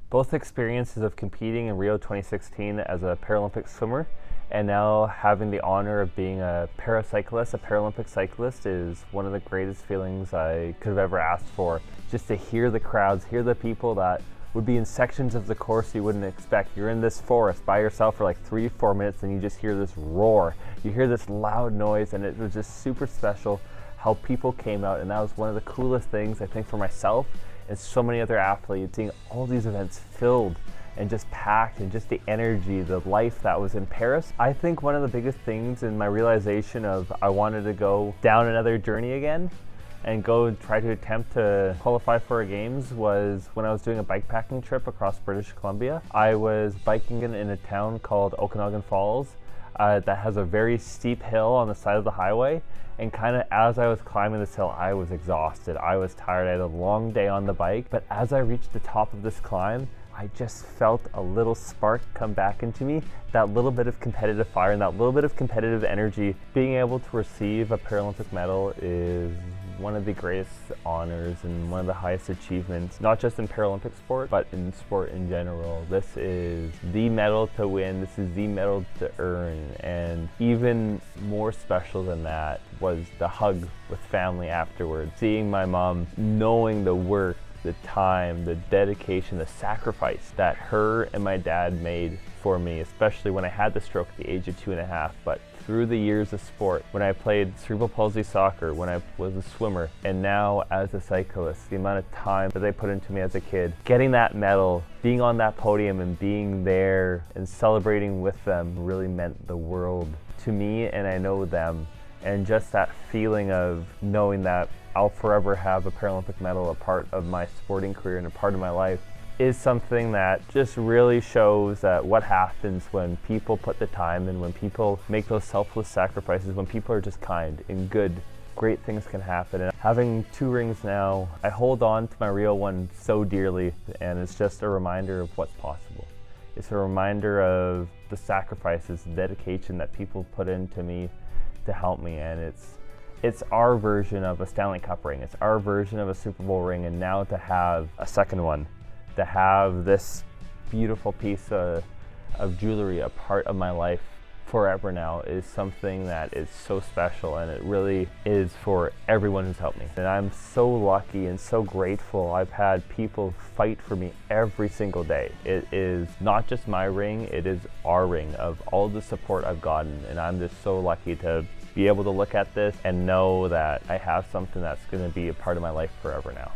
Both experiences of competing in Rio 2016 as a Paralympic swimmer and now having the honor of being a paracyclist, a Paralympic cyclist, is one of the greatest feelings I could have ever asked for. Just to hear the crowds, hear the people that would be in sections of the course you wouldn't expect. You're in this forest by yourself for like 3-4 minutes and you just hear this roar. You hear this loud noise, and it was just super special how people came out, and that was one of the coolest things I think for myself and so many other athletes, seeing all these events filled and just packed, and just the energy, the life that was in Paris. I think one of the biggest things in my realization of I wanted to go down another journey again and go try to attempt to qualify for a games was when I was doing a bikepacking trip across British Columbia. I was biking in a town called Okanagan Falls that has a very steep hill on the side of the highway, and kind of as I was climbing this hill, I was exhausted. I was tired. I had a long day on the bike, but as I reached the top of this climb, I just felt a little spark come back into me, that little bit of competitive fire and that little bit of competitive energy. Being able to receive a Paralympic medal is one of the greatest honors and one of the highest achievements, not just in Paralympic sport, but in sport in general. This is the medal to win, this is the medal to earn, and even more special than that was the hug with family afterwards. Seeing my mom, knowing the work, the time, the dedication, the sacrifice that her and my dad made for me, especially when I had the stroke at the age of 2.5, but through the years of sport, when I played cerebral palsy soccer, when I was a swimmer, and now as a cyclist, the amount of time that they put into me as a kid, getting that medal, being on that podium and being there and celebrating with them really meant the world to me, and I know them. And just that feeling of knowing that I'll forever have a Paralympic medal, a part of my sporting career and a part of my life, is something that just really shows that what happens when people put the time in, when people make those selfless sacrifices, when people are just kind and good, great things can happen. And having 2 rings now, I hold on to my Rio one so dearly, and it's just a reminder of what's possible. It's a reminder of the sacrifices, the dedication that people put into me to help me, and it's our version of a Stanley Cup ring, it's our version of a Super Bowl ring, and now to have a second one, to have this beautiful piece of jewelry a part of my life forever now, is something that is so special, and it really is for everyone who's helped me. And I'm so lucky and so grateful. I've had people fight for me every single day. It is not just my ring, it is our ring of all the support I've gotten, and I'm just so lucky to be able to look at this and know that I have something that's going to be a part of my life forever now.